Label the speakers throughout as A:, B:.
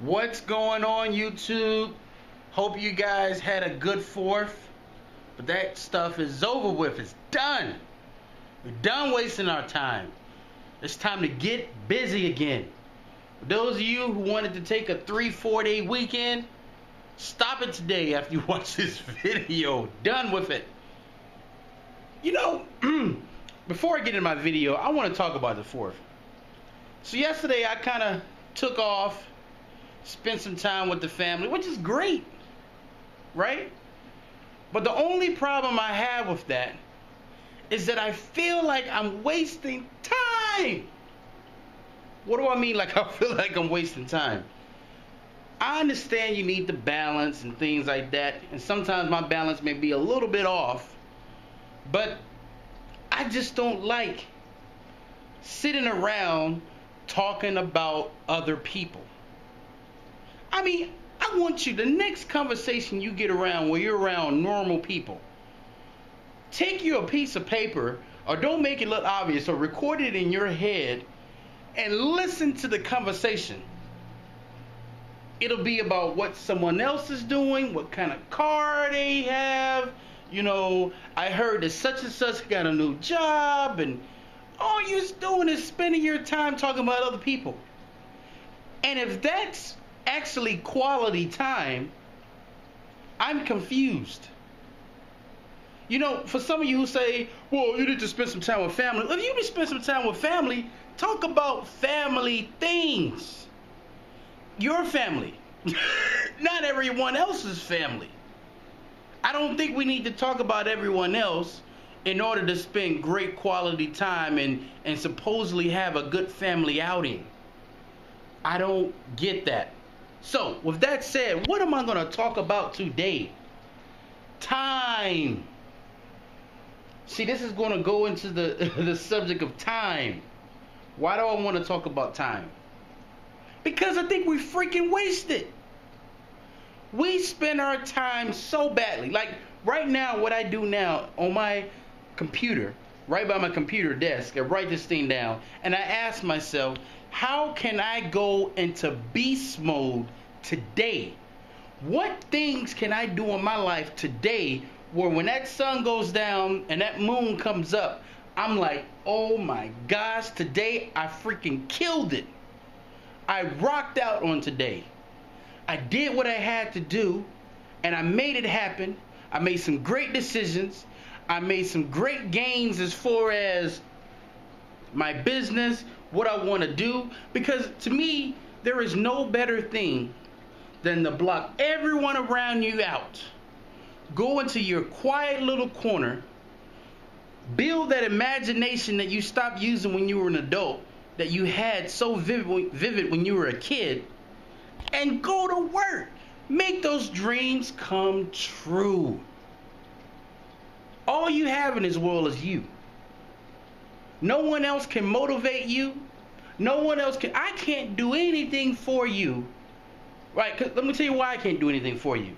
A: What's going on, YouTube? Hope you guys had a good 4th. But that stuff is over with. It's done. We're done wasting our time. It's time to get busy again. For those of you who wanted to take a 3-4 day weekend, stop it today after you watch this video. Done with it. You know, before I get into my video, I want to talk about the 4th. So yesterday I kind of took off, spent some time with the family, which is great, right? But the only problem I have with that is that I feel like I'm wasting time. What do I mean like I feel like I'm wasting time? I understand you need the balance and things like that, and sometimes my balance may be a little bit off, but I just don't like sitting around talking about other people. I mean, I want you, the next conversation you get around where you're around normal people, take you a piece of paper, or don't make it look obvious, or record it in your head and listen to the conversation. It'll be about what someone else is doing, what kind of car they have. You know, I heard that such and such got a new job, and all you're doing is spending your time talking about other people. And if that's actually quality time, I'm confused. You know, for some of you who say, well, you need to spend some time with family. If you need to spend some time with family, talk about family things. Your family, not everyone else's family. I don't think we need to talk about everyone else in order to spend great quality time and supposedly have a good family outing. I don't get that. So, with that said, what am I going to talk about today? Time. See, this is going to go into the subject of time. Why do I want to talk about time? Because I think we freaking waste it. We spend our time so badly. Like right now, what I do now on my computer, right by my computer desk, I write this thing down and I ask myself, how can I go into beast mode today? What things can I do in my life today where when that sun goes down and that moon comes up, I'm like, oh my gosh, today I freaking killed it. I rocked out on today. I did what I had to do and I made it happen. I made some great decisions. I made some great gains as far as my business, what I want to do. Because to me, there is no better thing than to block everyone around you out. Go into your quiet little corner. Build that imagination that you stopped using when you were an adult, that you had so vivid when you were a kid, and go to work. Make those dreams come true. All you have in this world is you. No one else can motivate you. No one else can. I can't do anything for you. Right? 'Cause let me tell you why I can't do anything for you.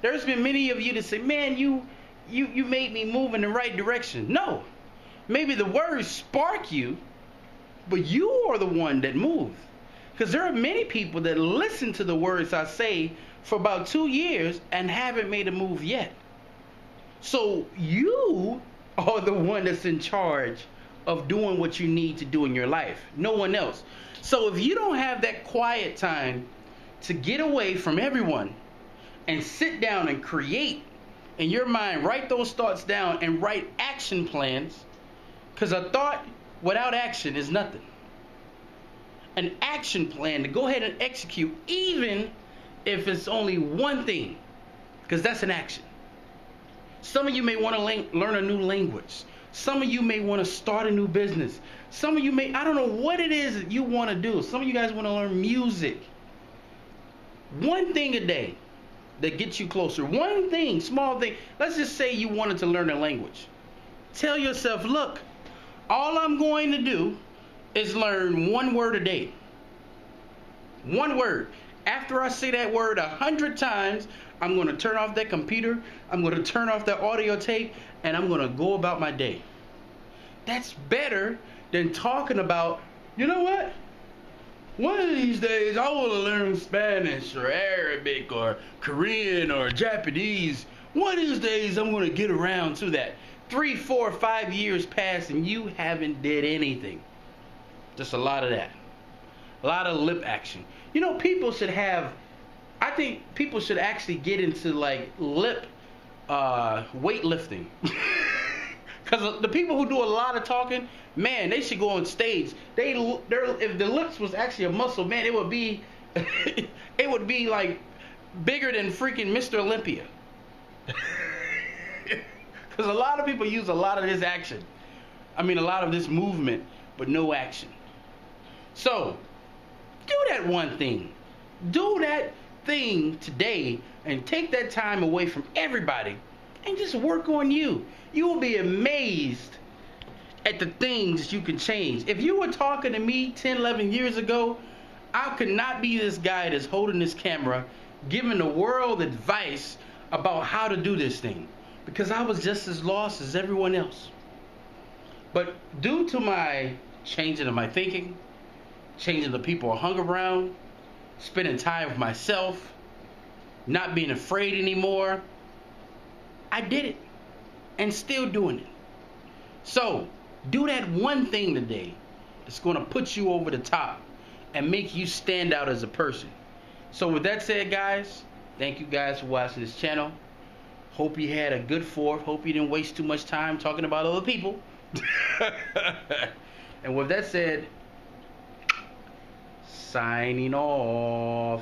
A: There's been many of you that say, man, you made me move in the right direction. No. Maybe the words spark you, but you are the one that moved. Because there are many people that listen to the words I say for about 2 years and haven't made a move yet. So you are the one that's in charge of doing what you need to do in your life. No one else. So if you don't have that quiet time to get away from everyone and sit down and create in your mind, write those thoughts down and write action plans. Because a thought without action is nothing. An action plan to go ahead and execute, even if it's only one thing, because that's an action. Some of you may want to learn a new language. Some of you may want to start a new business. Some of you may, I don't know what it is that you want to do. Some of you guys want to learn music. One thing a day that gets you closer. One thing, small thing. Let's just say you wanted to learn a language. Tell yourself, look, all I'm going to do is learn one word a day. One word. After I say that word 100 times, I'm going to turn off that computer, I'm going to turn off that audio tape, and I'm going to go about my day. That's better than talking about, you know what? one of these days I want to learn Spanish or Arabic or Korean or Japanese. One of these days I'm going to get around to that. 3, 4, 5 years pass and you haven't did anything. Just a lot of that. A lot of lip action. You know, people should have, I think people should actually get into like lip weightlifting. Because the people who do a lot of talking, man, they should go on stage. If the lips was actually a muscle, man, it would be it would be like bigger than freaking Mr. Olympia. Because a lot of people use a lot of this action. I mean, a lot of this movement, but no action. So, do that one thing. Do that thing today and take that time away from everybody and just work on you. You will be amazed at the things you can change. If you were talking to me 10, 11 years ago, I could not be this guy that's holding this camera, giving the world advice about how to do this thing. Because I was just as lost as everyone else. But due to my changing of my thinking, changing the people I hung around, spending time with myself, not being afraid anymore, I did it. And still doing it. So, do that one thing today that's going to put you over the top and make you stand out as a person. So with that said, guys, thank you guys for watching this channel. Hope you had a good fourth. Hope you didn't waste too much time talking about other people. And with that said, signing off.